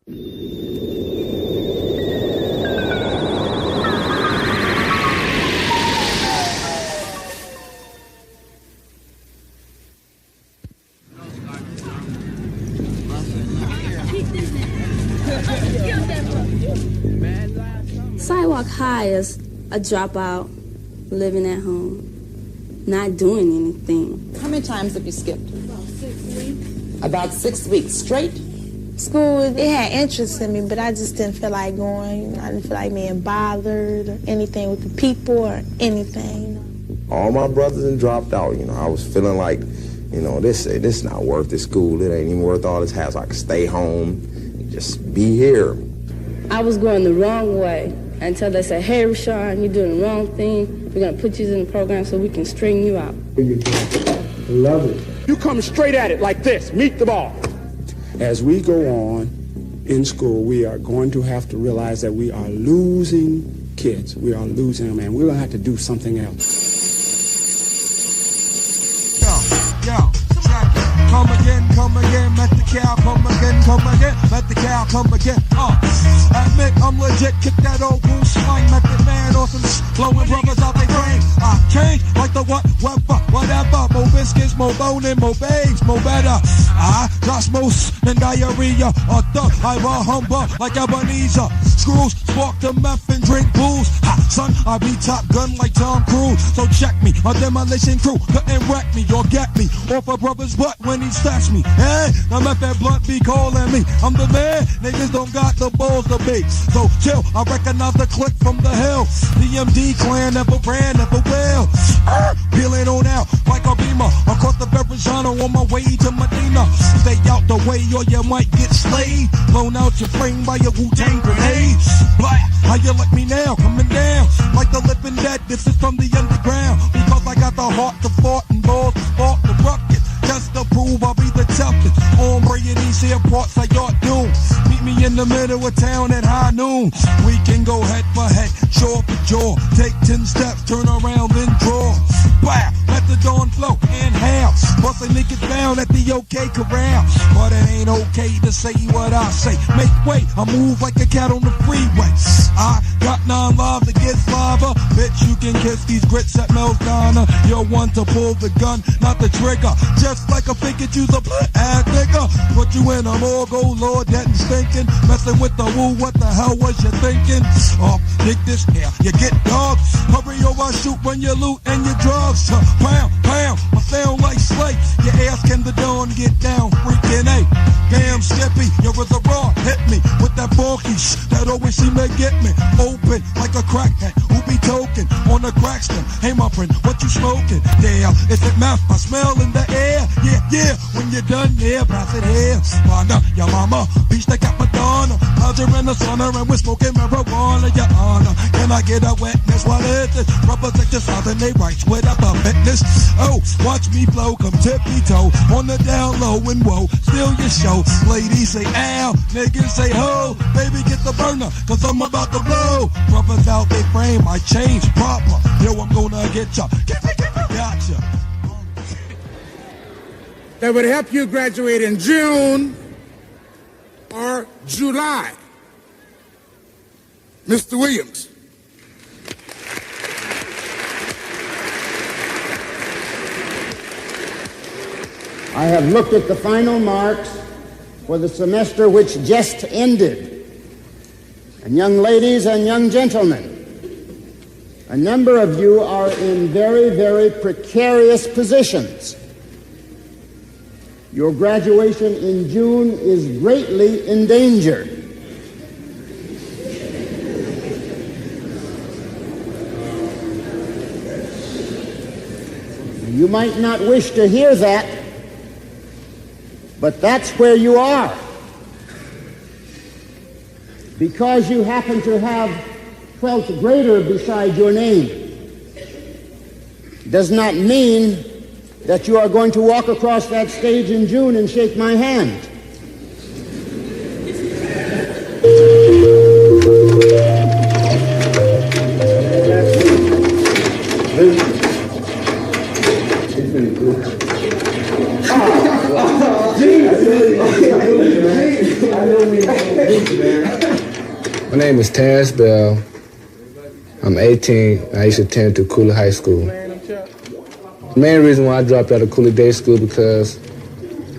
Sidewalk High is a dropout, living at home, not doing anything. How many times have you skipped? About 6 weeks. About 6 weeks straight? School, it had interest in me, but I just didn't feel like going. I didn't feel like being bothered or anything with the people or anything. All my brothers had dropped out. I was feeling like, this not worth the school. It ain't even worth all this hassle. I could stay home and just be here. I was going the wrong way until they said, hey, Rashawn, you're doing the wrong thing. We're going to put you in the program so we can straighten you out. Love it. You come straight at it like this. Meet the ball. As we go on in school, we are going to have to realize that we are losing kids. We are losing them, and we're going to have to do something else. Come again, met the cow, come again, met the cow, come again. Admit I'm legit, kick that old goose slang, method man, awesome, blowing brothers out they brain. I change like the whatever, more biscuits, more boning, more babes, more better. I got most than diarrhea, a thug, I will humble like Ebenezer. Screws, spark the meth and drink booze. Ha, son, I be Top Gun like Tom Cruise. So check me, my demolition crew couldn't wreck me or get me off a brother's butt when he stashed me. Hey, now let that blunt be calling me. I'm the man, niggas don't got the balls to be. So chill, I recognize the click from the hill. DMD clan never ran, never will. Peeling on out like a beamer across the Verrazano on my way to Medina. Stay out the way or you might get slayed. Blown out your flame by a Wu-Tang grenade. Black, how you like me now? Coming down like the living dead. This is from the underground because I got the heart to fart and balls to spark the rocket. Just to prove I'll be the toughest. Hombre in these here parts I ought do. Meet me in the middle of town at high noon. We can go head for head, jaw for jaw. Take 10 steps, turn around, then draw. Wow, let the dawn flow, inhale. Bustin' niggas down at the OK Corral. But it ain't okay to say what I say. Make way, I move like a cat on the freeway. I got 9 lives against lava. Bitch, you can kiss these grits at Mel's Diner. You're one to pull the gun, not the trigger. Just like a figure, choose a ass nigga. Put you in a morgue, Lord, that and stinking. Messing with the woo, what the hell was you thinking? Dig this here, you get dogs. Hurry or I shoot when you loot and your drugs. Pound, pound, I sound like Slate. Your ass can the dawn get down, freaking A. Damn Skippy, you was a raw, hit me with that funky that always seem to get me. Open like a crackhead who be token on the crack stem. Hey my friend, what you smoking? Damn, is it meth? I smell in the air. Yeah, yeah, when you're done, yeah, pass it here. Wanda, your mama, beach that got Madonna. Roger in the sauna and we're smoking marijuana, your honor. Can I get a witness? What is this? Represent your Southern rights without a witness. Oh, watch me flow, come tippy-toe on the down low and whoa, steal your show. Ladies say ow, niggas say ho. Baby, get the burner, cause I'm about to blow. Brothers out they frame, I change proper. Yo, I'm gonna get ya. Gotcha. That would help you graduate in June or July. Mr. Williams. I have looked at the final marks for the semester which just ended. And young ladies and young gentlemen, a number of you are in very, very precarious positions. Your graduation in June is greatly endangered. You might not wish to hear that, but that's where you are. Because you happen to have 12th grader beside your name does not mean that you are going to walk across that stage in June and shake my hand. I know we My name is Terence Bell. I'm 18. I used to attend to Cooley High School. The main reason why I dropped out of Cooley Day School because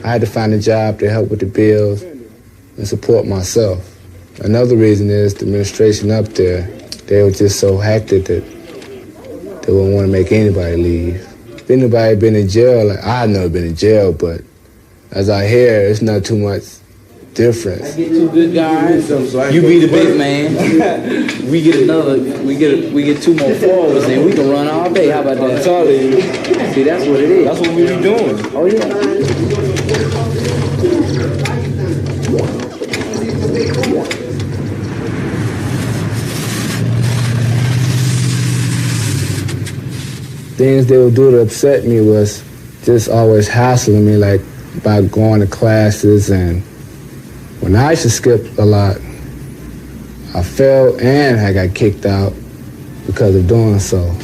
I had to find a job to help with the bills and support myself. Another reason is the administration up there, they were just so hectic that they wouldn't want to make anybody leave. If anybody been in jail, like I've never been in jail, but as I hear, it's not too much difference. I get two good guys. You be the big man. we get two more forwards, and we can run all day. How about that? See, that's what it is. That's what we be doing. Oh yeah. Things they would do to upset me was just always hassling me, like about going to classes. And when I used to skip a lot, I fell and I got kicked out because of doing so.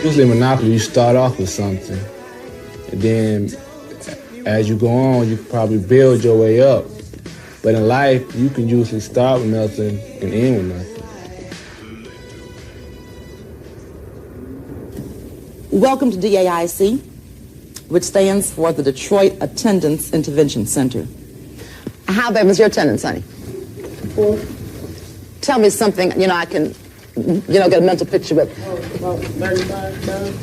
Usually in Monopoly, you start off with something, and then as you go on, you probably build your way up. But in life, you can usually start with nothing and end with nothing. Welcome to DAIC, which stands for the Detroit Attendance Intervention Center. How bad was your attendance, honey? 4. Tell me something, I can, get a mental picture with. About 35 times.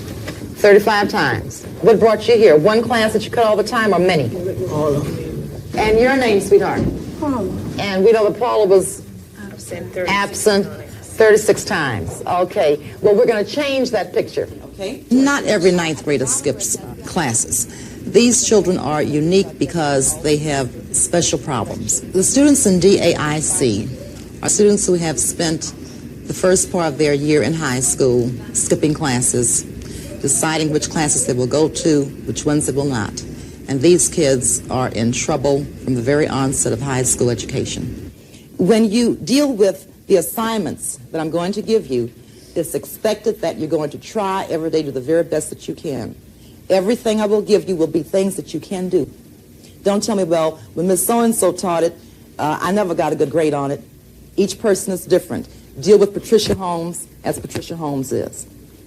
35 times. What brought you here? One class that you cut all the time or many? All of them. And your name, sweetheart? Paula. And we know that Paula was absent 36 times. Okay. Well, we're going to change that picture. Okay. Not every ninth grader skips classes. These children are unique because they have special problems. The students in DAIC are students who have spent the first part of their year in high school skipping classes, deciding which classes they will go to, which ones they will not. And these kids are in trouble from the very onset of high school education. When you deal with the assignments that I'm going to give you, it's expected that you're going to try every day to do the very best that you can. Everything I will give you will be things that you can do. Don't tell me, well, when Miss So-and-so taught it, I never got a good grade on it. Each person is different. Deal with Patricia Holmes as Patricia Holmes is.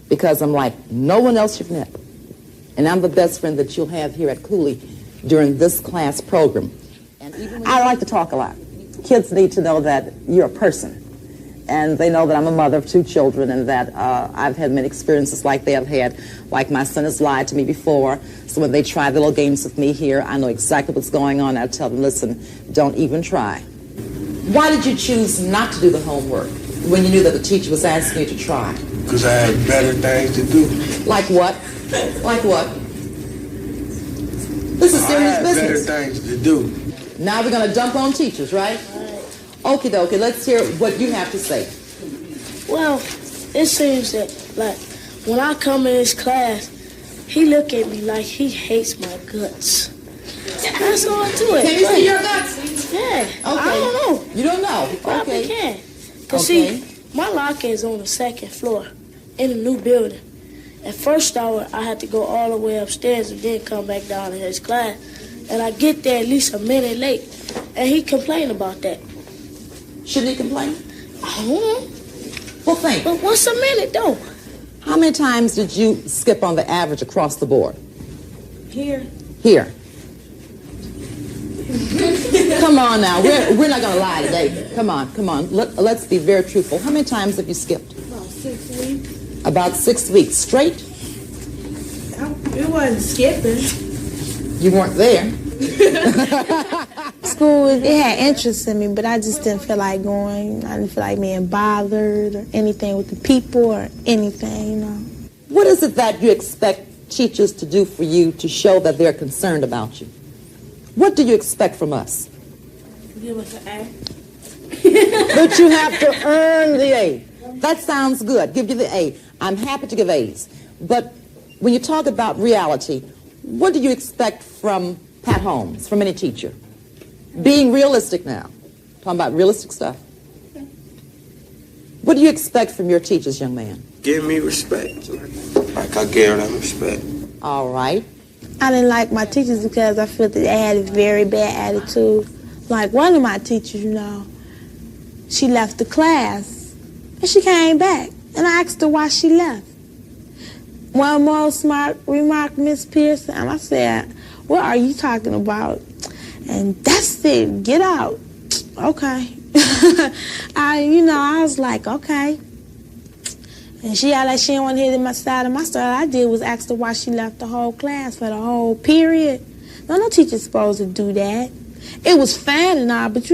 Because I'm like no one else you've met. And I'm the best friend that you'll have here at Cooley during this class program. And even I like to talk a lot. Kids need to know that you're a person. And they know that I'm a mother of 2 children and that I've had many experiences like they have had. Like my son has lied to me before. So when they try the little games with me here, I know exactly what's going on. I tell them, listen, don't even try. Why did you choose not to do the homework when you knew that the teacher was asking you to try? Because I had better things to do. Like what? Like what? This is serious business. Better things to do. Now we're going to dump on teachers, right? Okie dokie, let's hear what you have to say. Well, it seems that, when I come in this class, he look at me like he hates my guts. That's all to it. Can you see your guts? Yeah. Okay. I don't know. You don't know? You probably Okay. can. Because, see, my locker is on the 2nd floor in a new building. At first hour, I had to go all the way upstairs and then come back down to his class. And I get there at least a minute late. And he complained about that. Shouldn't he complain? I don't know. Well, think. But what's a minute, though? How many times did you skip on the average across the board? Here. Here. Come on now. We're not going to lie today. Come on. Let's be very truthful. How many times have you skipped? About 6 weeks. About 6 weeks straight? It wasn't skipping. You weren't there. School, it had interest in me, but I just didn't feel like going. I didn't feel like being bothered or anything with the people or anything, What is it that you expect teachers to do for you to show that they're concerned about you? What do you expect from us? Give us an A. But you have to earn the A. That sounds good. Give you the A. I'm happy to give A's. But when you talk about reality, what do you expect from Pat Holmes, from any teacher? Being realistic now. Talking about realistic stuff. What do you expect from your teachers, young man? Give me respect. Like I give them respect. All right. I didn't like my teachers because I felt that they had a very bad attitude. Like one of my teachers, you know, she left the class and she came back. And I asked her why she left. One more smart remark, Miss Pearson, and I said, what are you talking about? And that's it, get out. Okay. I was like, okay. And she act like she didn't want to hear my side of my story. All I did was ask her why she left the whole class for the whole period. No teacher's supposed to do that. It was fine and all, but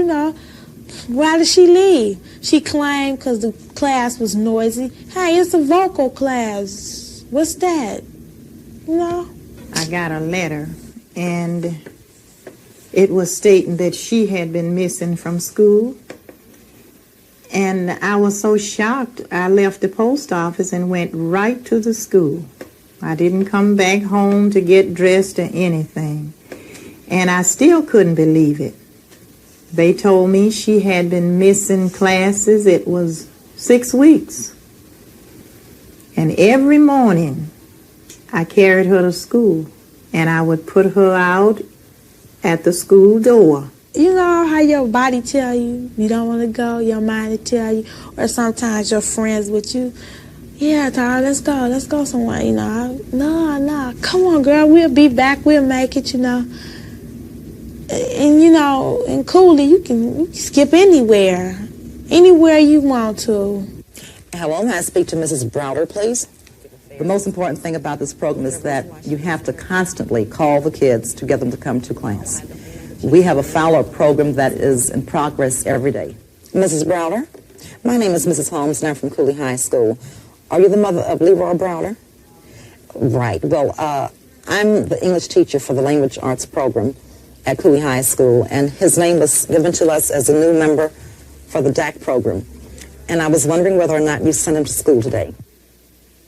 why did she leave? She claimed because the class was noisy. Hey, it's a vocal class. What's that? I got a letter, and it was stating that she had been missing from school. And I was so shocked, I left the post office and went right to the school. I didn't come back home to get dressed or anything. And I still couldn't believe it. They told me she had been missing classes. It was 6 weeks. And every morning, I carried her to school, and I would put her out at the school door. You know how your body tell you don't want to go, your mind will tell you, or sometimes your friends with you, yeah, Tara, let's go somewhere, No, come on, girl, we'll be back, we'll make it, And, in Cooley, you can skip anywhere you want to. Hello, may I speak to Mrs. Browder, please? The most important thing about this program is that you have to constantly call the kids to get them to come to class. We have a follow-up program that is in progress every day. Mrs. Browder, my name is Mrs. Holmes, and I'm from Cooley High School. Are you the mother of Leroy Browder? Right. Well, I'm the English teacher for the language arts program at Cooley High School, and his name was given to us as a new member for the DAIC program. And I was wondering whether or not you sent him to school today.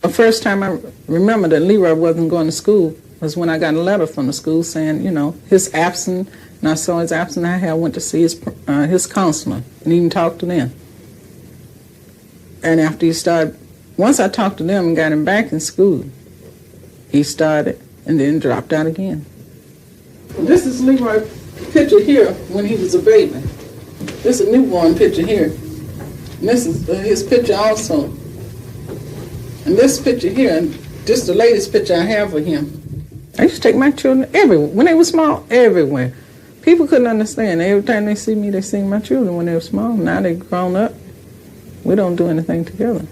The first time I remember that Leroy wasn't going to school was when I got a letter from the school saying, his absent, and I saw his absent. I went to see his counselor and even talked to them. And after he started, once I talked to them and got him back in school, he started and then dropped out again. This is Leroy's picture here when he was a baby. This is a newborn picture here. And this is his picture also. And this picture here, and this is the latest picture I have of him. I used to take my children everywhere. When they were small, everywhere. People couldn't understand. Every time they see me, they see my children when they were small. Now they're grown up. We don't do anything together.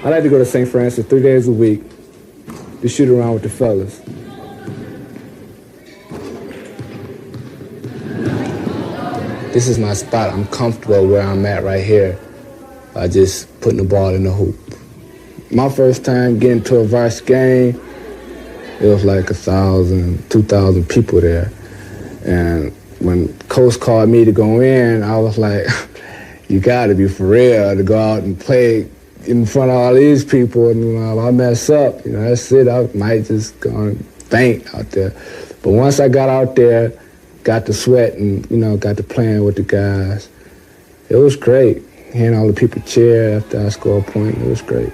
I like to go to St. Francis 3 days a week to shoot around with the fellas. This is my spot. I'm comfortable where I'm at right here. Just putting the ball in the hoop. My first time getting to a varsity game, it was like 1,000, 2,000 people there. And when coach called me to go in, I was like, you gotta be for real to go out and play in front of all these people. And if I mess up, that's it. I might just go and faint out there. But once I got out there, got to sweat and, got to playing with the guys, it was great. Hearing all the people cheer after I scored a point, it was great.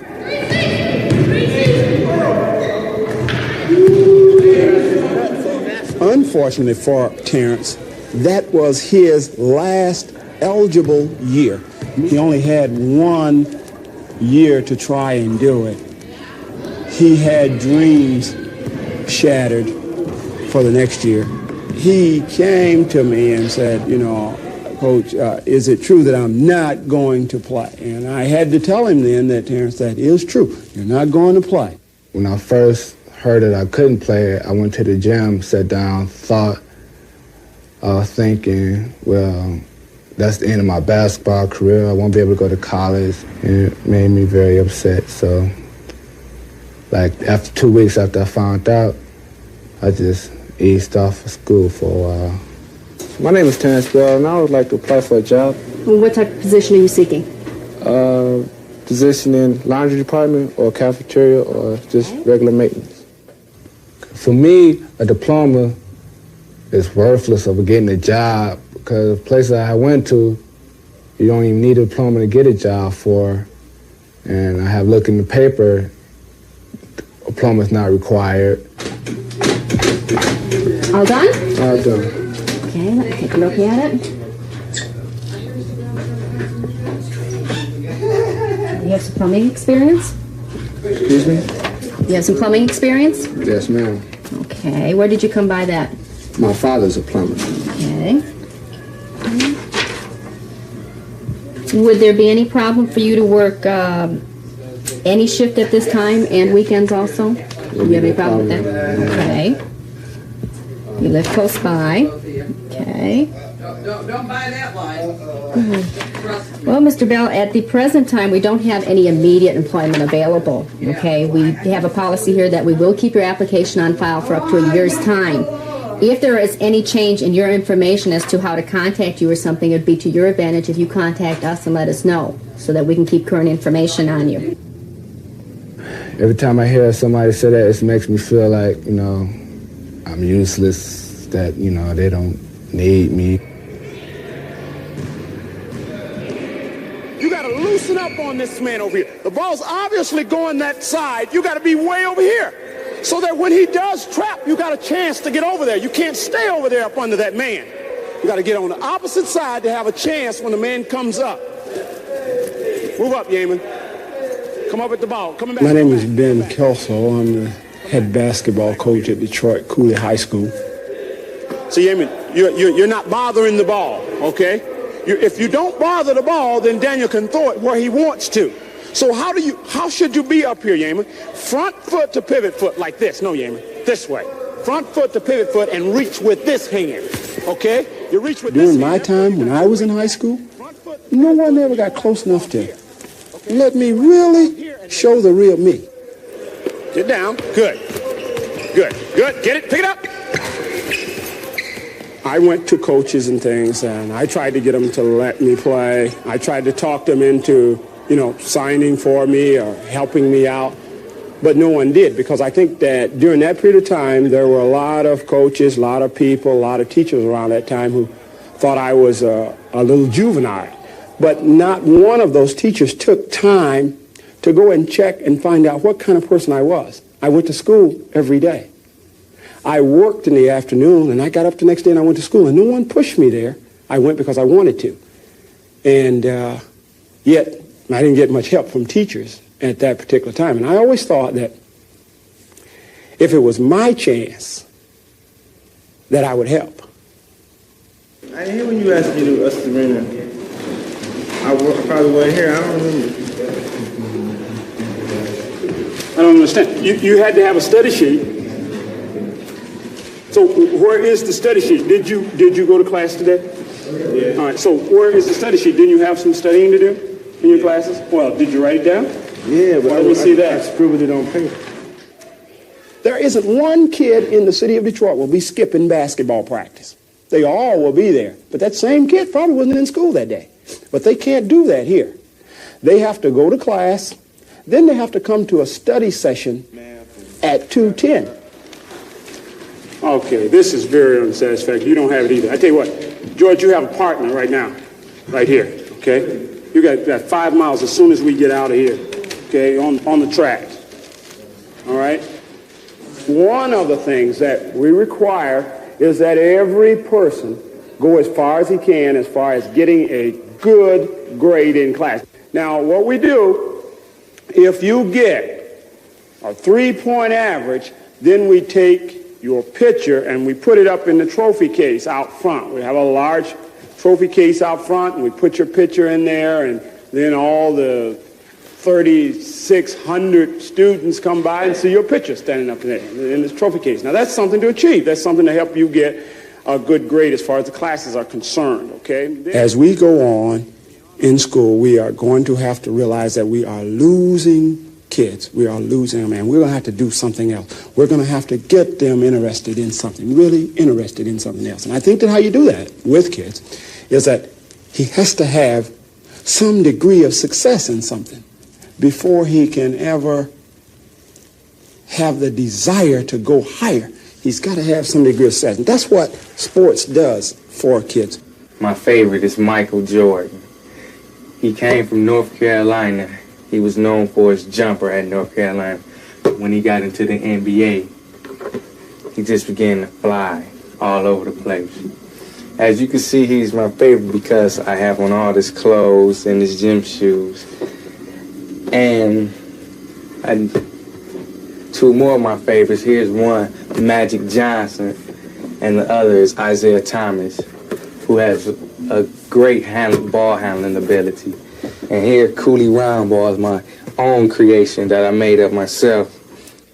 Unfortunately for Terence, that was his last eligible year. He only had 1 year to try and do it. He had dreams shattered for the next year. He came to me and said, Coach, is it true that I'm not going to play? And I had to tell him then that, Terence, that is true. You're not going to play. When I first heard that I couldn't play, I went to the gym, sat down, thought, thinking, well, that's the end of my basketball career. I won't be able to go to college. And it made me very upset. So, after 2 weeks after I found out, I just eased off of school for a while. My name is Terence Bell, and I would like to apply for a job. Well, what type of position are you seeking? Position in laundry department or cafeteria or just regular maintenance. For me, a diploma is worthless of getting a job because the places I went to, you don't even need a diploma to get a job for. And I have looked in the paper, diploma is not required. All done? All done. Okay, let me take a look at it. You have some plumbing experience? Excuse me? You have some plumbing experience? Yes, ma'am. Okay, where did you come by that? My father's a plumber. Okay. Would there be any problem for you to work any shift at this time and weekends also? Do you have any problem with that? Okay. You live close by. Okay. Don't buy that line. Well, Mr. Bell, at the present time, we don't have any immediate employment available. Okay. We have a policy here that we will keep your application on file for up to a year's time. If there is any change in your information as to how to contact you or something, it would be to your advantage if you contact us and let us know so that we can keep current information on you. Every time I hear somebody say that, it makes me feel like, you know, I'm useless, that, you know, they don't need me. You got to loosen up on this man over here. The ball's obviously going that side. You got to be way over here so that when he does trap, you got a chance to get over there. You can't stay over there up under that man. You got to get on the opposite side to have a chance when the man comes up. Move up, Yeaman. Come up with the ball. Coming back. My name is Ben Kelso. I'm the head basketball coach at Detroit Cooley High School. So, Yeaman, you're not bothering the ball, okay? If you don't bother the ball, then Daniel can throw it where he wants to. So how should you be up here, Yeaman? Front foot to pivot foot like this. No, Yeaman. This way. Front foot to pivot foot and reach with this hand. Okay? You reach with this hand. During my time, when I was in high school, no one ever got close enough to let me really show the real me. Get down. Good. Good. Good. Get it. Pick it up. I went to coaches and things, and I tried to get them to let me play. I tried to talk them into, you know, signing for me or helping me out, but no one did, because I think that during that period of time, there were a lot of coaches, a lot of people, a lot of teachers around that time who thought I was a little juvenile. But not one of those teachers took time to go and check and find out what kind of person I was. I went to school every day. I worked in the afternoon, and I got up the next day and I went to school, and no one pushed me there. I went because I wanted to. And yet, I didn't get much help from teachers at that particular time. And I always thought that if it was my chance, that I would help. I didn't hear when you asked me to surrender. I probably wasn't here. I don't remember. I don't understand. You had to have a study sheet. So where is the study sheet? Did you go to class today? Yeah. All right. So where is the study sheet? Didn't you have some studying to do in your classes? Well, did you write it down? Yeah, but let me see that. I scribbled it on paper. There isn't one kid in the city of Detroit will be skipping basketball practice. They all will be there. But that same kid probably wasn't in school that day. But they can't do that here. They have to go to class. Then they have to come to a study session at 2:10. Okay, this is very unsatisfactory. You don't have it either. I tell you what, George, you have a partner right now, right here, okay? You got 5 miles as soon as we get out of here, okay, on the track, all right? One of the things that we require is that every person go as far as he can as far as getting a good grade in class. Now, what we do, if you get a 3-point average, then we take your picture and we put it up in the trophy case out front. We have a large trophy case out front, and we put your picture in there, and then all the 3,600 students come by and see your picture standing up there in this trophy case. Now, that's something to achieve. That's something to help you get a good grade as far as the classes are concerned, okay? As we go on in school, we are going to have to realize that we are losing kids. We are losing them, and we're going to have to do something else. We're going to have to get them interested in something, really interested in something else. And I think that how you do that with kids is that he has to have some degree of success in something before he can ever have the desire to go higher. He's got to have some degree of success. And that's what sports does for kids. my favorite is Michael Jordan. He came from North Carolina. He was known for his jumper at North Carolina. When he got into the NBA, he just began to fly all over the place. As you can see, he's my favorite because I have on all his clothes and his gym shoes. And two more of my favorites. Here's one, Magic Johnson, and the other is Isaiah Thomas, who has a great ball handling ability. And here, Cooley round ball is my own creation that I made up myself.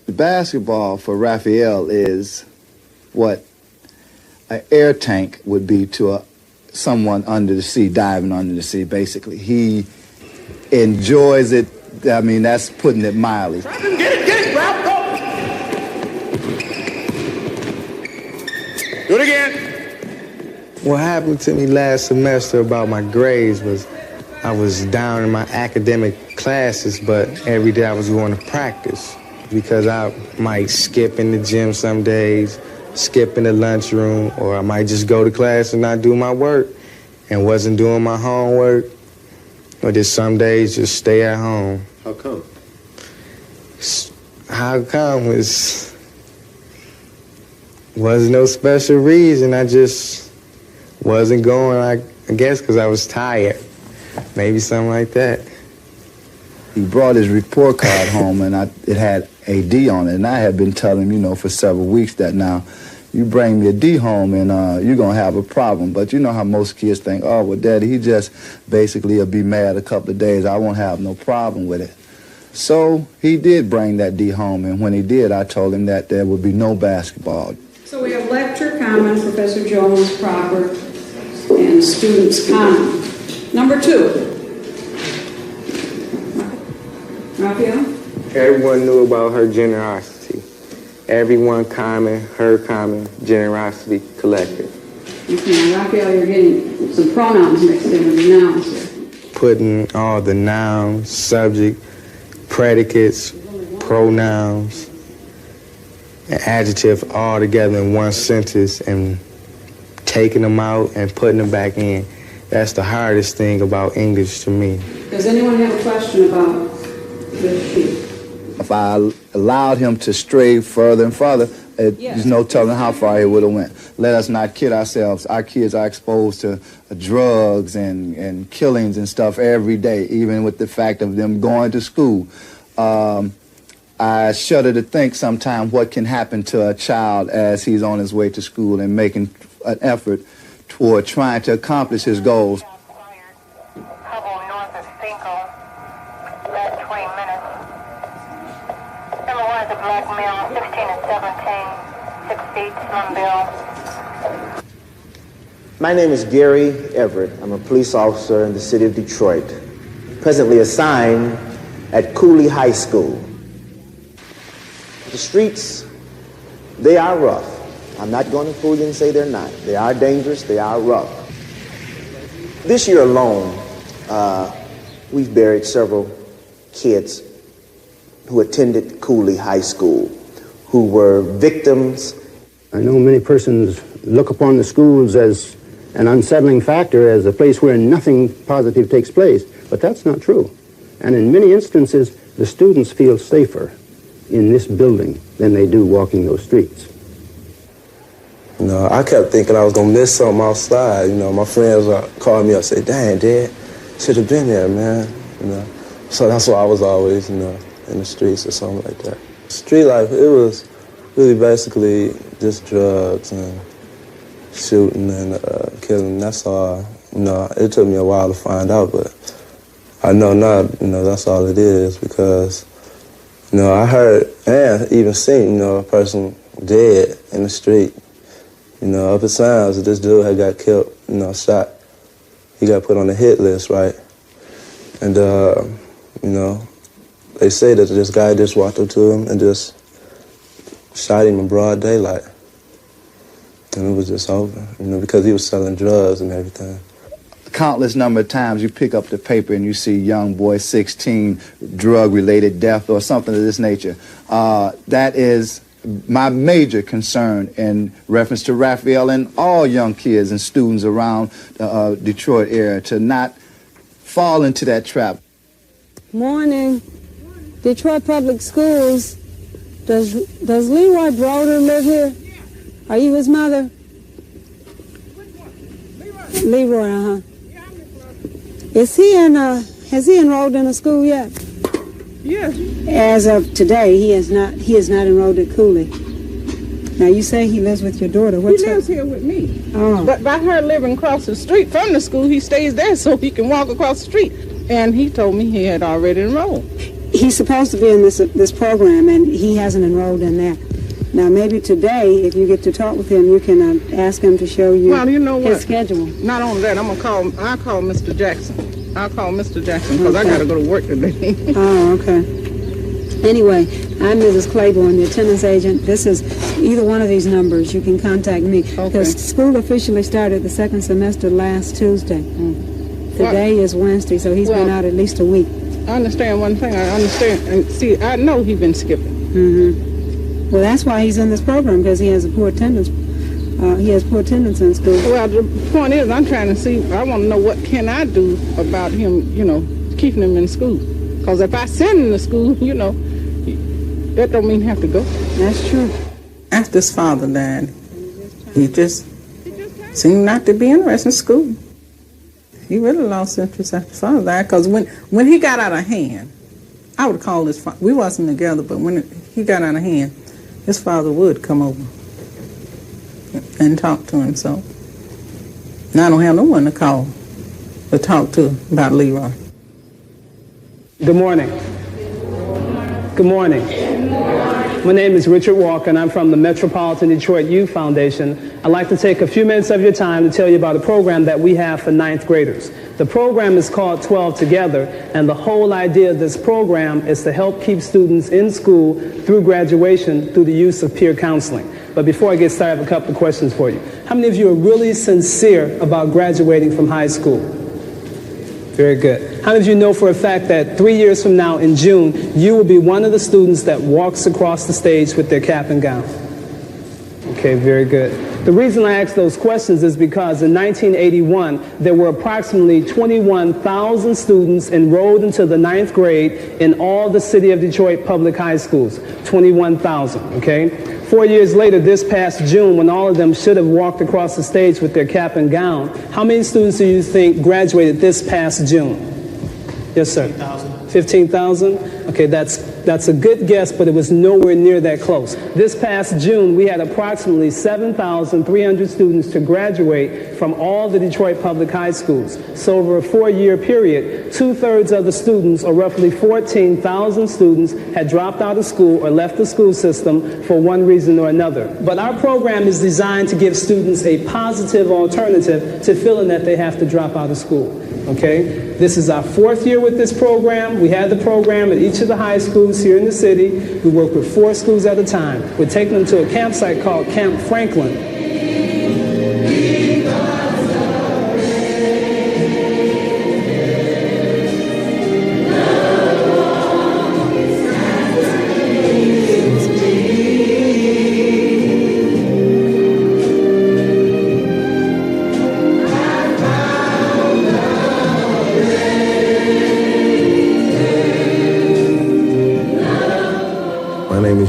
The basketball for Raphael is what an air tank would be to someone under the sea, diving under the sea, basically. He enjoys it. I mean, that's putting it mildly. Get it, Ralph, go! Do it again. What happened to me last semester about my grades was I was down in my academic classes, but every day I was going to practice because I might skip in the gym some days, skip in the lunchroom, or I might just go to class and not do my work and wasn't doing my homework, or just some days just stay at home. How come? How come? Wasn't no special reason. I just wasn't going, I guess because I was tired. Maybe something like that. He brought his report card home, and it had a D on it. And I had been telling him, for several weeks that now, you bring me a D home and you're going to have a problem. But you know how most kids think, oh, well, Daddy, he just basically will be mad a couple of days. I won't have no problem with it. So he did bring that D home, and when he did, I told him that there would be no basketball. So we have lecture comment, Professor Jones proper, and students comment. Number 2. Raphael? Everyone knew about her generosity. Everyone common, her common, generosity collective. Okay, Raphael, you're getting some pronouns mixed in with the nouns here. Putting all the nouns, subject, predicates, pronouns, and adjective all together in one sentence and taking them out and putting them back in. That's the hardest thing about English to me. Does anyone have a question about this sheet? If I allowed him to stray further and further, there's no telling how far he would have went. Let us not kid ourselves. Our kids are exposed to drugs and killings and stuff every day, even with the fact of them going to school. I shudder to think sometimes what can happen to a child as he's on his way to school and making an effort toward trying to accomplish his goals. My name is Gary Everett. I'm a police officer in the city of Detroit, presently assigned at Cooley High School. The streets, they are rough. I'm not going to fool you and say they're not. They are dangerous. They are rough. This year alone, we've buried several kids who attended Cooley High School, who were victims. I know many persons look upon the schools as an unsettling factor, as a place where nothing positive takes place, but that's not true. And in many instances, the students feel safer in this building than they do walking those streets. I kept thinking I was going to miss something outside. My friends called me up and said, dang, Dad, should have been there, man. So that's why I was always, in the streets or something like that. Street life, it was really basically just drugs and shooting and killing. That's all. It took me a while to find out, but I know now, that's all it is because, I heard and even seen, a person dead in the street. Up at Sounds, this dude had got killed, shot. He got put on the hit list, right? And, they say that this guy just walked up to him and just shot him in broad daylight. And it was just over, because he was selling drugs and everything. Countless number of times you pick up the paper and you see young boy 16 drug-related death or something of this nature. That is my major concern in reference to Raphael and all young kids and students around the Detroit area to not fall into that trap. Morning. Detroit Public Schools. Does Leroy Broder live here? Are you his mother? Leroy, Is he has he enrolled in a school yet? Yes. As of today, he is not enrolled at Cooley. Now you say he lives with your daughter. He lives here with me. Oh. But by her living across the street from the school, he stays there so he can walk across the street. And he told me he had already enrolled. He's supposed to be in this program, and he hasn't enrolled in that. Now, maybe today, if you get to talk with him, you can ask him to show you, his schedule. Not only that, I'll call Mr. Jackson. I'll call Mr. Jackson because I got to go to work today. Oh, okay. Anyway, I'm Mrs. Claiborne, the attendance agent. This is either one of these numbers. You can contact me. Because school officially started the second semester last Tuesday. Today is Wednesday, so he's been out at least a week. I understand one thing. I know he's been skipping. Mm-hmm. Well, that's why he's in this program, because he has a poor attendance. He has poor attendance in school. Well, the point is, I'm trying to see. I want to know what can I do about him. Keeping him in school. Because if I send him to school, that don't mean he have to go. That's true. After his father died, he just seemed not to be interested in school. He really lost interest after his father died, because when he got out of hand, I would call his father. We wasn't together, but when he got out of hand, his father would come over and talk to him. So now I don't have no one to call to talk to about Leroy. Good morning. Good morning. My name is Richard Walker, and I'm from the Metropolitan Detroit Youth Foundation. I'd like to take a few minutes of your time to tell you about a program that we have for 9th graders. The program is called 12 Together, and the whole idea of this program is to help keep students in school through graduation through the use of peer counseling. But before I get started, I have a couple of questions for you. How many of you are really sincere about graduating from high school? Very good. How many of you know for a fact that 3 years from now in June, you will be one of the students that walks across the stage with their cap and gown? Okay, very good. The reason I ask those questions is because in 1981, there were approximately 21,000 students enrolled into the 9th grade in all the City of Detroit public high schools. 21,000, okay? 4 years later, this past June, when all of them should have walked across the stage with their cap and gown, how many students do you think graduated this past June? Yes, sir. 15,000? Okay, that's a good guess, but it was nowhere near that close. This past June, we had approximately 7,300 students to graduate from all the Detroit public high schools. So over a 4-year period, 2/3 of the students, or roughly 14,000 students, had dropped out of school or left the school system for one reason or another. But our program is designed to give students a positive alternative to feeling that they have to drop out of school. Okay? This is our 4th year with this program. We had the program at each of the high schools here in the city. We work with 4 schools at a time. We're taking them to a campsite called Camp Franklin.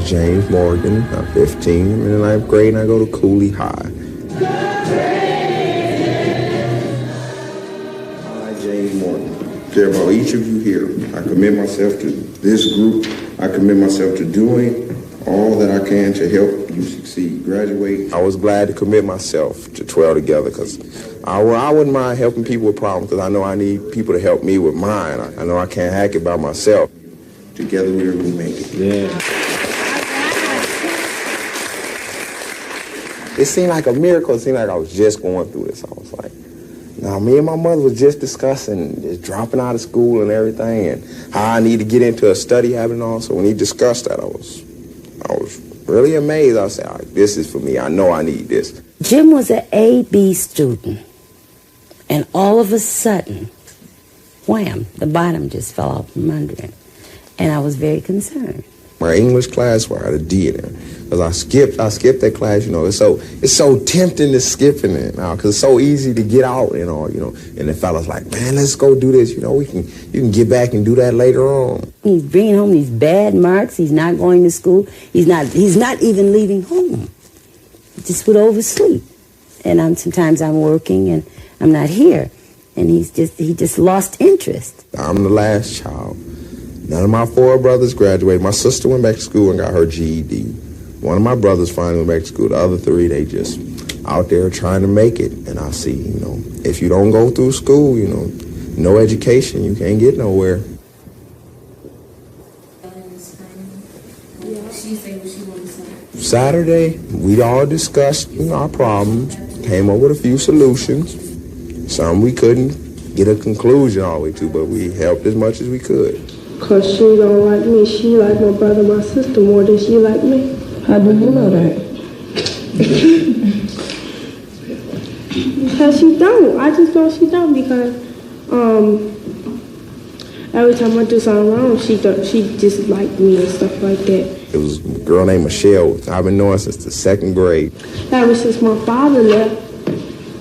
James Morgan. I'm 15. I'm in the 9th grade, and I go to Cooley High. I, James Morgan, care about each of you here. I commit myself to this group. I commit myself to doing all that I can to help you succeed, graduate. I was glad to commit myself to 12 Together, because I wouldn't mind helping people with problems, because I know I need people to help me with mine. I know I can't hack it by myself. Together we will make it. Yeah. It seemed like a miracle. It seemed like I was just going through this. I was like, now me and my mother was just discussing just dropping out of school and everything, and how I need to get into a study habit and all. So when he discussed that, I was really amazed. I said, all right, this is for me. I know I need this. Jim was an A-B student, and all of a sudden, wham, the bottom just fell off from under him. And I was very concerned. My English class where I had a D in there. Because I skipped that class, you know. It's so tempting to skip in it now, because it's so easy to get out and all, you know. And the fella's like, man, let's go do this, you know. You can get back and do that later on. He's bringing home these bad marks. He's not going to school. He's not even leaving home. He just would oversleep. And sometimes I'm working and I'm not here. And he just lost interest. I'm the last child. None of my 4 brothers graduated. My sister went back to school and got her GED. One of my brothers finally went back to school. The other 3, they just out there trying to make it. And I see, you know, if you don't go through school, you know, no education, you can't get nowhere. Saturday, we all discussed, you know, our problems, came up with a few solutions. Some we couldn't get a conclusion all the way to, but we helped as much as we could. Because she don't like me. She like my brother, my sister more than she like me. How do you know that? Because she don't. I just know she don't because every time I do something wrong, she disliked me and stuff like that. It was a girl named Michelle. I've been knowing since the 2nd grade. Ever since my father left,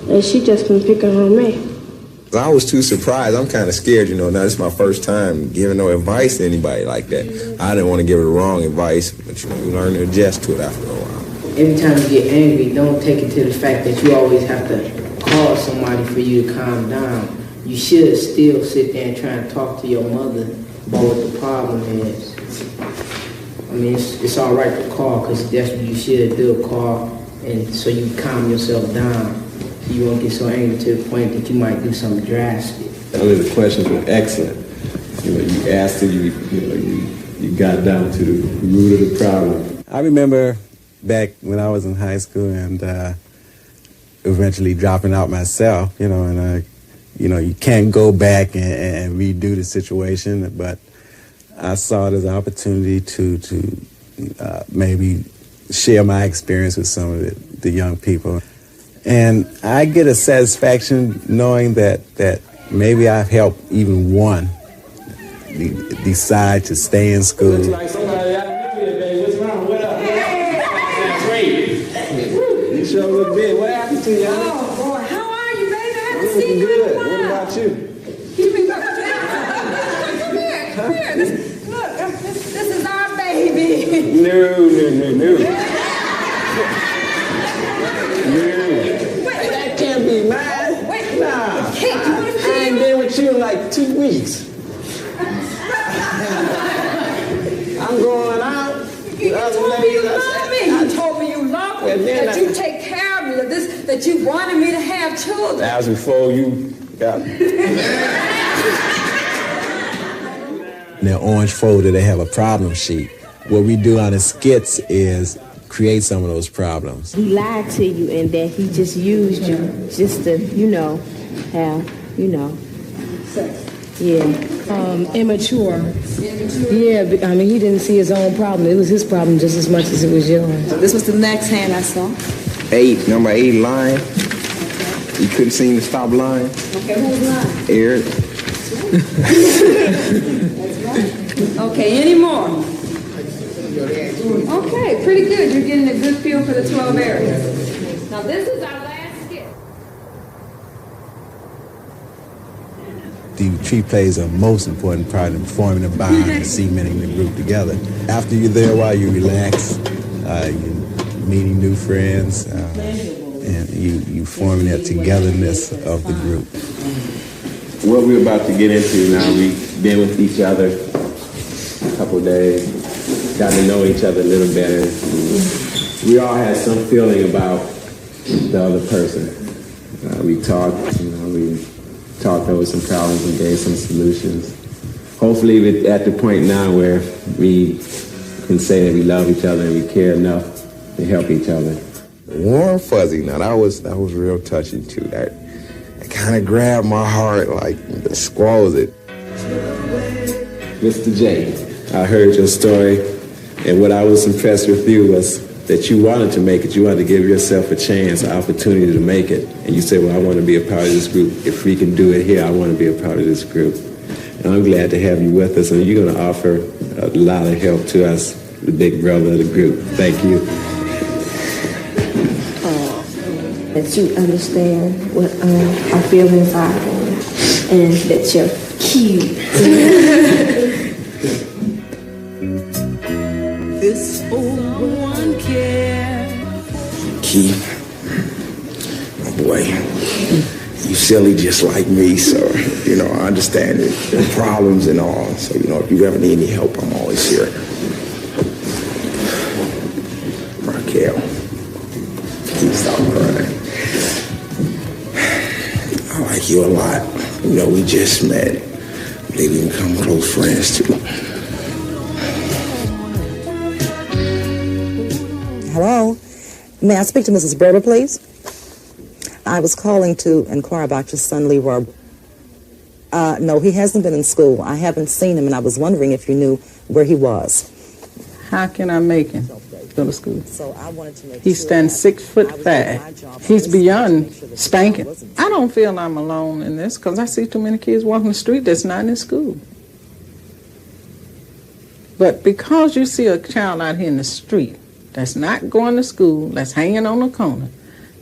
and she just been picking on me. I was too surprised. I'm kind of scared, you know. Now this is my first time giving no advice to anybody like that. I didn't want to give her the wrong advice, but you know, you learn to adjust to it after a while. Every time you get angry, don't take it to the fact that you always have to call somebody for you to calm down. You should still sit there and try and talk to your mother about what the problem is. I mean, it's all right to call, because that's what you should do, call, and so you calm yourself down. You won't get so angry to the point that you might do something drastic. The questions were excellent. You know, you asked it, you got down to the root of the problem. I remember back when I was in high school and eventually dropping out myself, you know, and you can't go back and redo the situation, but I saw it as an opportunity to maybe share my experience with some of the young people. And I get a satisfaction knowing that maybe I've helped even one decide to stay in school. Looks like somebody out here today. What's wrong? What up? That's great. You sure look good. What happened to you? Oh, boy. How are you, baby? I haven't I'm seen you in a good. while. What about you? You been come here. Come here. This is our baby. No. That can't be mine. Wait. Nah. I ain't been with you in like 2 weeks. I'm going out. You told me you love me. You told me you love me. That you take care of me. That you wanted me to have children. That was before you got me. In their orange folder, they have a problem sheet. What we do on the skits is create some of those problems. He lied to you and that he just used you just to, Immature. Yeah, I mean, he didn't see his own problem. It was his problem just as much as it was yours. This was the next hand I saw. 8, number 8 lying. You couldn't seem to stop lying. Okay, who's lying? Eric. Okay, any more? Okay, pretty good. You're getting a good feel for the 12 areas. Now, this is our last skit. The tree plays a most important part in forming a bond and cementing the group together. After you're there, while you relax, you're meeting new friends, and you forming that togetherness of the group. What we're about to get into now, we've been with each other a couple of days, got to know each other a little better. We all had some feeling about the other person. We talked, we talked over some problems and gave some solutions. Hopefully we're at the point now where we can say that we love each other and we care enough to help each other. Warm fuzzy. Now that was real touching too. That kind of grabbed my heart like the squalls it. Mr. J, I heard your story, and what I was impressed with you was that you wanted to make it. You wanted to give yourself a chance, an opportunity to make it. And you said, well, I want to be a part of this group. If we can do it here, I want to be a part of this group. And I'm glad to have you with us, and you're going to offer a lot of help to us the big brother of the group. Thank you. That you understand what our feelings are, and that you're cute. This old one care. Keith, oh boy, you silly just like me, so, you know, I understand the problems and all. So, you know, if you ever need any help, I'm always here. Raquel, please stop crying. I like you a lot. You know, we just met. Maybe we become close friends, too. Hello? May I speak to Mrs. Berber, please? I was calling to inquire about your son, Leroy. No, he hasn't been in school. I haven't seen him, and I was wondering if you knew where he was. How can I make him go to school? So I wanted to make He stands 6'5". He's beyond spanking. I don't feel I'm alone in this because I see too many kids walking the street that's not in school. But because you see a child out here in the street that's not going to school, that's hanging on the corner,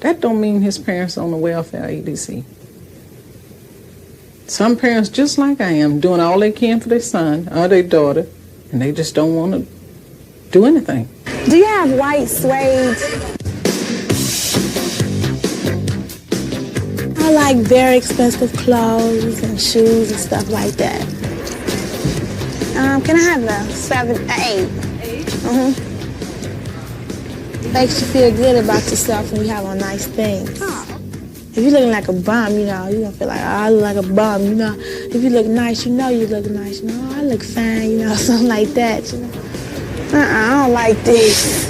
that don't mean his parents on the welfare EDC. Some parents, just like I am, doing all they can for their son or their daughter, and they just don't want to do anything. Do you have white suede? I like very expensive clothes and shoes and stuff like that. Can I have a 7, 8? Makes you feel good about yourself when you have on nice things. If you're looking like a bum, you know, you're gonna feel like, oh, I look like a bum, you know. If you look nice, you know you look nice, you know, I look fine, you know, something like that, you know. I don't like this.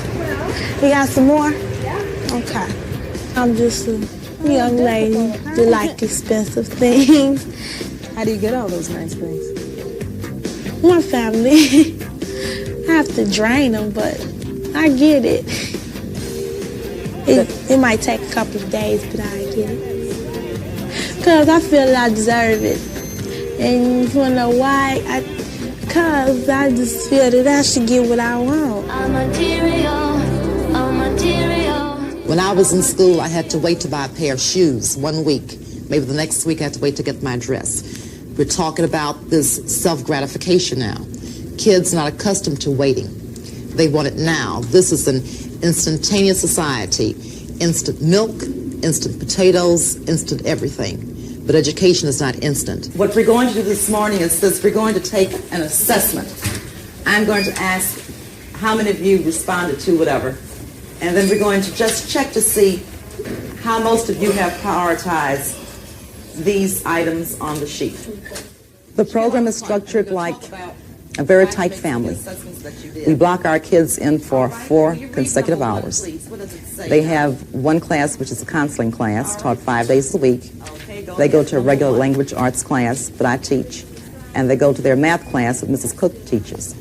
You got some more? Okay. I'm just a young lady that like expensive things. How do you get all those nice things? My family. I have to drain them, but I get it. It might take a couple of days, but I get it. Because I feel I deserve it. And you want to know why? Because I just feel that I should get what I want. When I was in school, I had to wait to buy a pair of shoes 1 week. Maybe the next week I had to wait to get my dress. We're talking about this self-gratification now. Kids not accustomed to waiting. They want it now. This is an instantaneous society. Instant milk, instant potatoes, instant everything. But education is not instant. What we're going to do this morning is this. We're going to take an assessment. I'm going to ask how many of you responded to whatever. And then we're going to just check to see how most of you have prioritized these items on the sheet. The program is structured like a very tight family. We block our kids in for 4 consecutive hours. They have one class, which is a counseling class, taught 5 days a week. They go to a regular language arts class that I teach, and they go to their math class that Mrs. Cook teaches.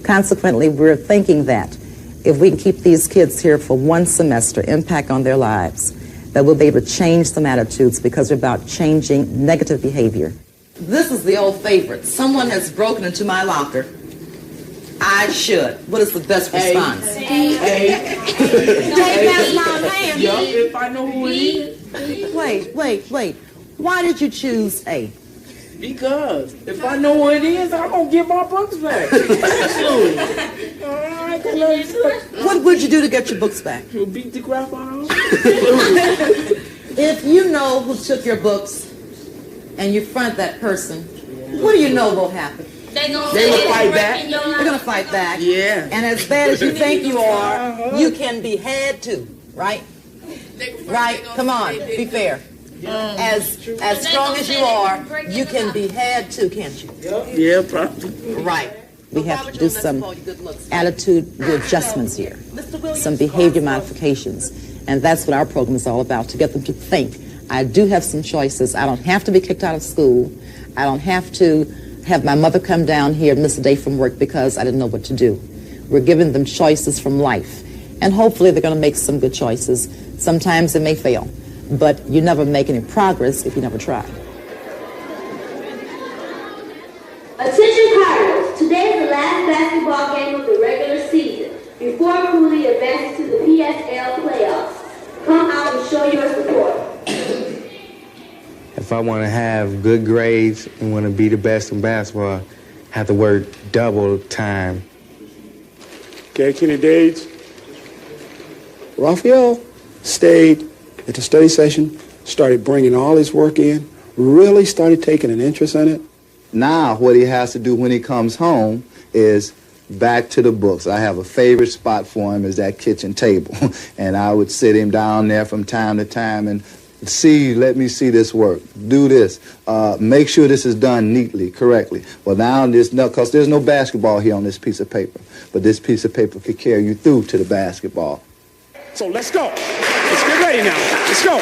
Consequently, we're thinking that if we can keep these kids here for 1 semester, impact on their lives, that we'll be able to change some attitudes because we're about changing negative behavior. This is the old favorite. Someone has broken into my locker. I should. What is the best response? If I know who it is. Wait. Why did you choose A? Because if I know who it is, I'm going to get my books back. What would you do to get your books back? You'll beat the crap out of them. If you know who took your books and you front that person, what do you know will happen? They will fight back. They're going to fight back. Yeah. And as bad as you think you are, you can be had too, right? Right? Come on, be fair. As strong as you are, you can be had too, can't you? Yeah, probably. Right. We have to do some attitude adjustments here, some behavior modifications, and that's what our program is all about, to get them to think. I do have some choices. I don't have to be kicked out of school. I don't have to have my mother come down here and miss a day from work because I didn't know what to do. We're giving them choices from life, and hopefully they're going to make some good choices. Sometimes they may fail, but you never make any progress if you never try. Attention Cardinals, today is the last basketball game of the regular season. before Cooley advances to the PSL playoffs. Come out and show your support. If I want to have good grades and want to be the best in basketball, I have to work double time. Okay, Kenny Dades. Raphael stayed at the study session, started bringing all his work in, really started taking an interest in it. Now what he has to do when he comes home is back to the books. I have a favorite spot for him is that kitchen table. And I would sit him down there from time to time and let me see this work. Do this. Make sure this is done neatly, correctly. Well, now because there's no basketball here on this piece of paper. But this piece of paper could carry you through to the basketball. So let's go. Let's get ready now. Let's go.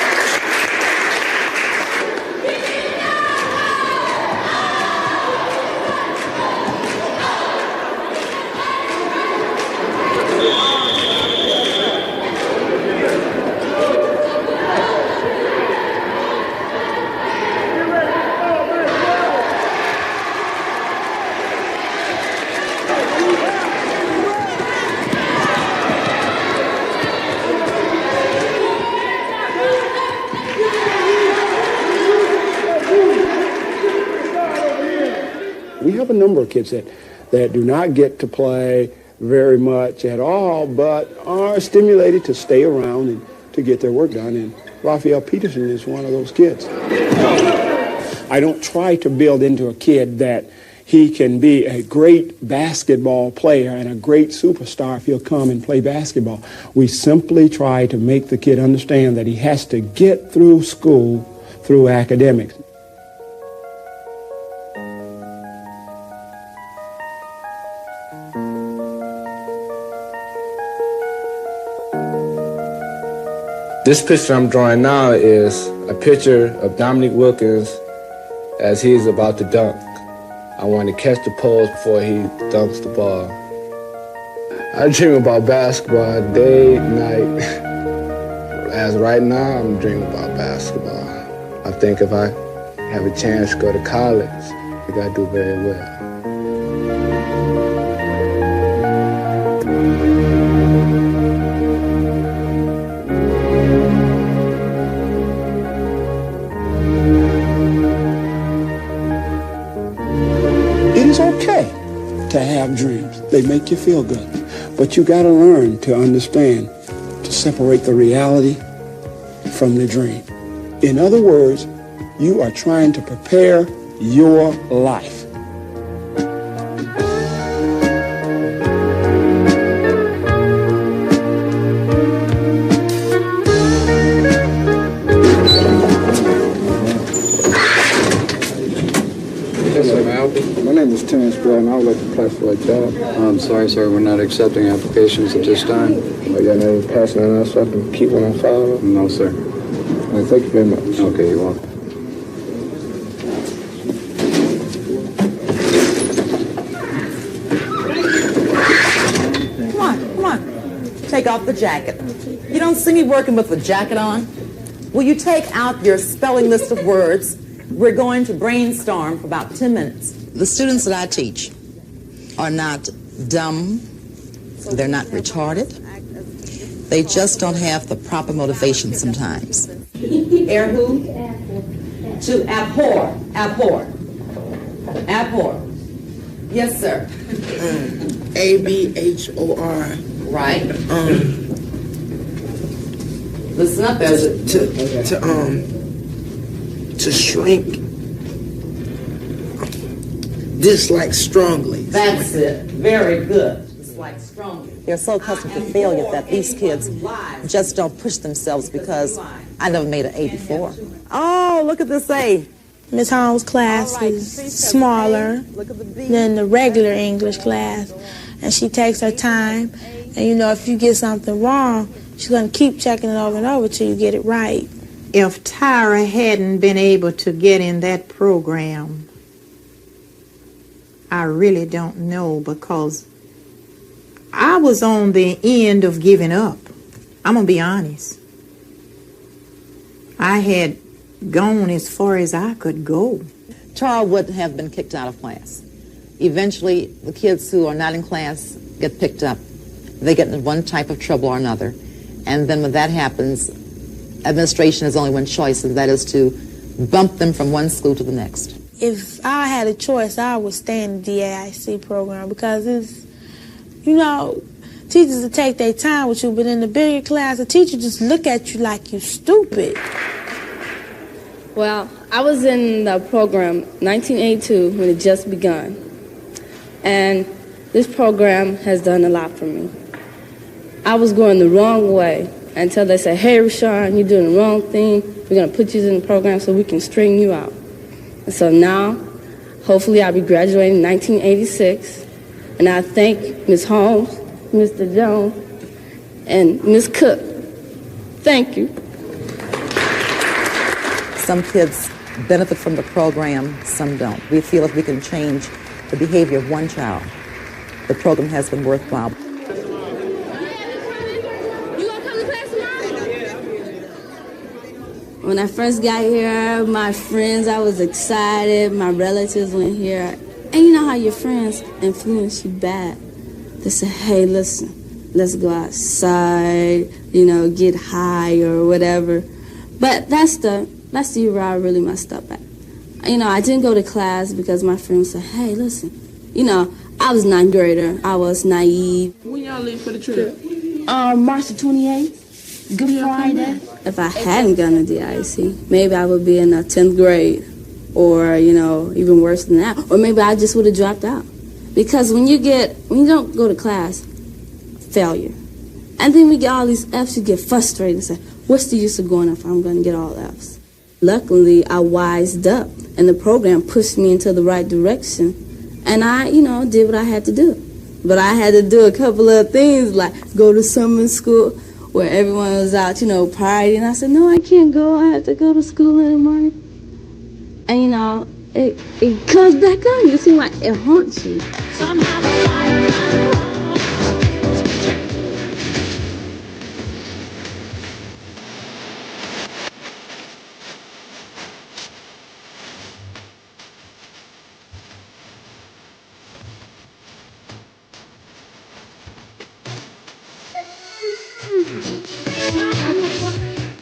We have a number of kids that do not get to play very much at all, but are stimulated to stay around and to get their work done. And Raphael Peterson is one of those kids. I don't try to build into a kid that he can be a great basketball player and a great superstar if he'll come and play basketball. We simply try to make the kid understand that he has to get through school through academics. This picture I'm drawing now is a picture of Dominique Wilkins as he's about to dunk. I want to catch the pose before he dunks the ball. I dream about basketball day, night. As right now, I'm dreaming about basketball. I think if I have a chance to go to college, I think I do very well. To have dreams. They make you feel good. But you got to learn to understand, to separate the reality from the dream. In other words, you are trying to prepare your life. My name is Terence Bell, and I would like to apply for a job. I'm sorry, sir, we're not accepting applications at this time. I got any passing on us so I can keep one on file? No, sir. Thank you very much. Okay, you're welcome. Come on. Take off the jacket. You don't see me working with the jacket on? Will you take out your spelling list of words? We're going to brainstorm for about 10 minutes. The students that I teach are not dumb. They're not retarded. They just don't have the proper motivation sometimes. Erhu, to abhor. Abhor. Yes, sir. A-B-H-O-R. Right. Listen up, Ezra. To shrink. Dislike strongly. That's it. Very good. Dislike strongly. They're so accustomed to failure that these kids just don't push themselves because I never made an A before. Oh, look at this A. Miss Holmes' class is smaller than the regular English class, and she takes her time. And you know, if you get something wrong, she's going to keep checking it over and over till you get it right. If Tyra hadn't been able to get in that program, I really don't know, because I was on the end of giving up. I'm going to be honest. I had gone as far as I could go. Tara would have been kicked out of class. Eventually, the kids who are not in class get picked up they get into one type of trouble or another. And then when that happens, administration has only one choice, and that is to bump them from one school to the next. If I had a choice, I would stay in the DAIC program because it's, you know, teachers will take their time with you, but in the bigger class, the teacher just look at you like you stupid. Well, I was in the program 1982 when it just begun. And this program has done a lot for me. I was going the wrong way until they said, hey, Rashawn, you're doing the wrong thing. We're going to put you in the program so we can straighten you out. And so now, hopefully I'll be graduating in 1986. And I thank Ms. Holmes, Mr. Jones, and Ms. Cook. Thank you. Some kids benefit from the program, some don't. We feel if we can change the behavior of one child, the program has been worthwhile. When I first got here, my friends, I was excited. My relatives went here. And you know how your friends influence you bad. They say, hey, listen, let's go outside, you know, get high or whatever. But that's the year where I really messed up at. You know, I didn't go to class because my friends said, hey, listen, you know, I was ninth grader. I was naive. When y'all leave for the trip? March the 28th, Good Friday. If I hadn't gone to DAIC, maybe I would be in the 10th grade or, you know, even worse than that. Or maybe I just would have dropped out. Because when you don't go to class, failure. And then we get all these F's, you get frustrated and say, what's the use of going if I'm going to get all F's? Luckily, I wised up, and the program pushed me into the right direction. And I, you know, did what I had to do. But I had to do a couple of things, like go to summer school where everyone was out, you know, partying. I said, no, I can't go. I have to go to school in the morning. And, you know, it comes back on. You see why it haunts you.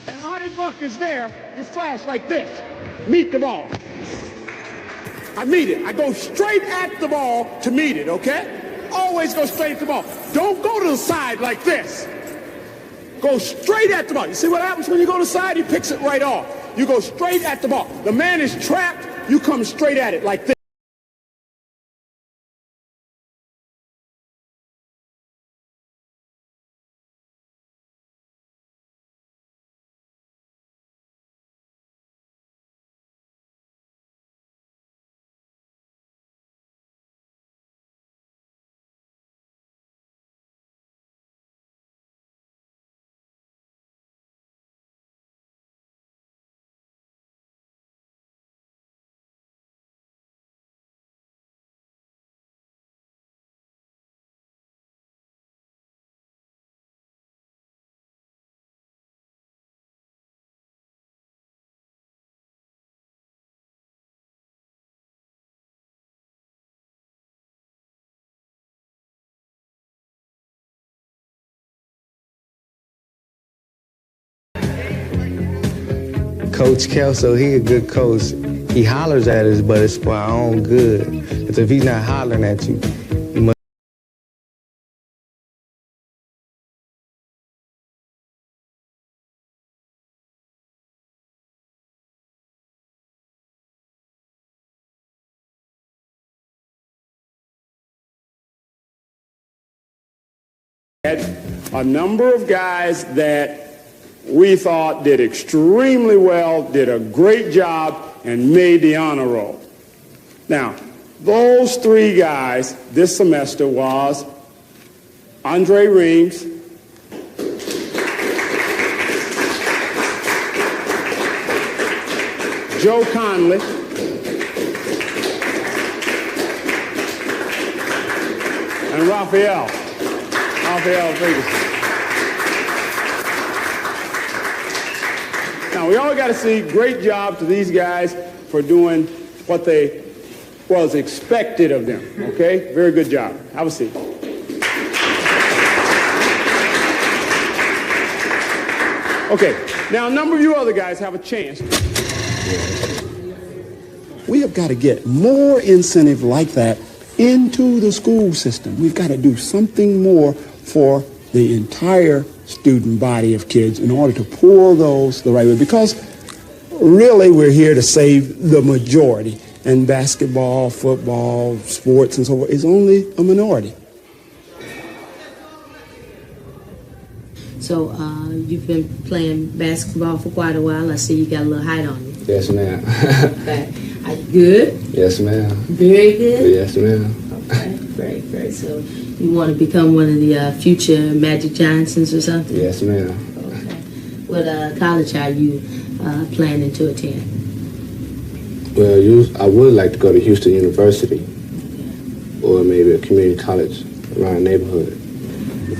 And Honey Buck is there, you flash like this. Meet the ball. I meet it. I go straight at the ball to meet it, okay? Always go straight at the ball. Don't go to the side like this. Go straight at the ball. You see what happens when you go to the side? He picks it right off. You go straight at the ball. The man is trapped. You come straight at it like this. Coach Kelso, he a good coach. He hollers at us, but it's for our own good. Because if he's not hollering at you, you must. A number of guys that we thought did extremely well, did a great job, and made the honor roll. Now, those three guys this semester was Andre Reams, Joe Conley, and Raphael Ferguson. Now, we all got to see great job to these guys for doing what was expected of them, okay? Very good job. Have a seat. Okay, now a number of you other guys have a chance. We have got to get more incentive like that into the school system. We've got to do something more for the entire student body of kids in order to pull those the right way, because really we're here to save the majority, and basketball, football, sports, and so forth is only a minority. So you've been playing basketball for quite a while. I see you got a little height on you. Yes, ma'am. Okay. Are you good? Yes, ma'am. Very good? Yes, ma'am. Okay, great, great. So you want to become one of the future Magic Johnsons or something? Yes, ma'am. Okay. What college are you planning to attend? Well, I would like to go to Houston University, or maybe a community college around the neighborhood.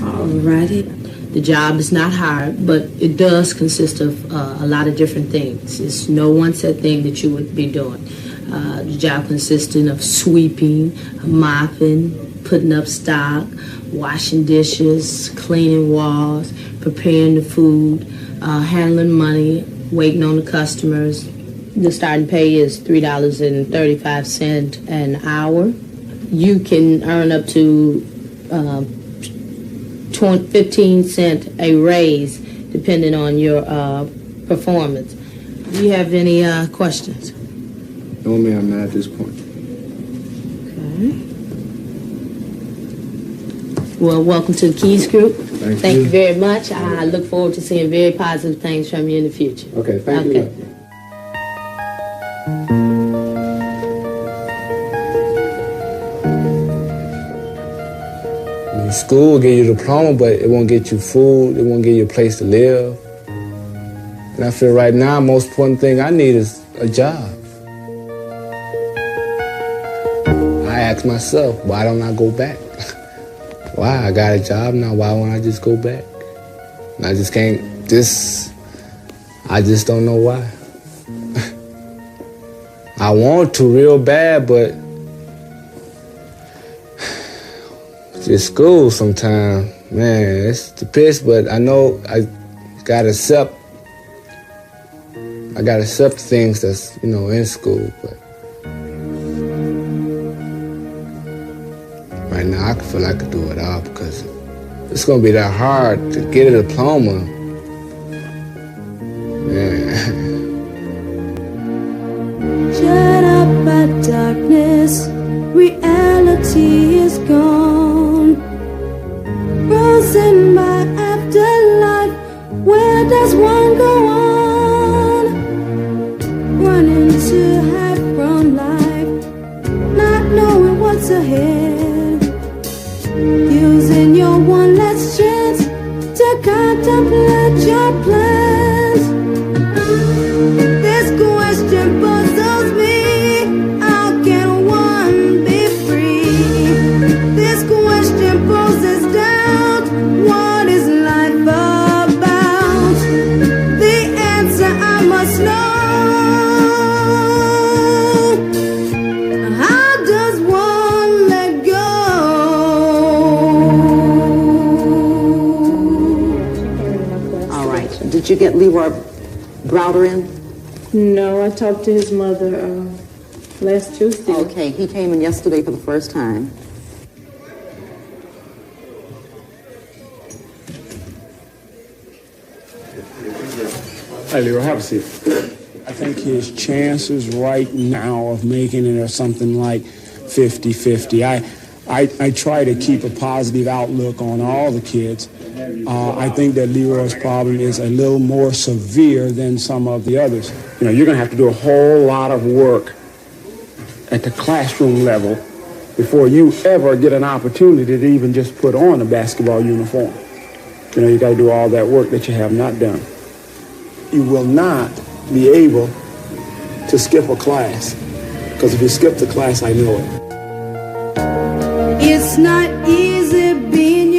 All righty. The job is not hard, but it does consist of a lot of different things. It's no one set thing that you would be doing. The job consisting of sweeping, mopping, putting up stock, washing dishes, cleaning walls, preparing the food, handling money, waiting on the customers. The starting pay is $3.35 an hour. You can earn up to 15 cents a raise, depending on your performance. Do you have any questions? No, ma'am, not at this point. Okay. Well, welcome to the Keys Group. Thank you very much. I look forward to seeing very positive things from you in the future. Okay, thank you. School will get you a diploma, but it won't get you food, it won't get you a place to live. And I feel right now, the most important thing I need is a job. I ask myself, why don't I go back? Why? I got a job now, why won't I just go back? And I just can't, I just don't know why. I want to real bad, but just school sometimes, man, it's the piss, but I know I gotta accept things that's, in school, but right now I feel like I could do it all because it's gonna be that hard to get a diploma, man. Shut up by darkness, reality is gone. Frozen by afterlife, where does one go on? Running to hide from life, not knowing what's ahead. Using your one last chance to contemplate your plans. This question puzzles me. How can one be free? This question poses doubt. What is life about? The answer I must know. How does one let go? All right. Did you get Leroy Browder in? No, I talked to his mother last Tuesday. Okay, he came in yesterday for the first time. Hey, Leroy, have a seat. I think his chances right now of making it are something like 50-50. I try to keep a positive outlook on all the kids. I think that Leroy's problem is a little more severe than some of the others. You're going to have to do a whole lot of work at the classroom level before you ever get an opportunity to even just put on a basketball uniform. You got to do all that work that you have not done. You will not be able to skip a class, because if you skip the class, I know it. It's not easy being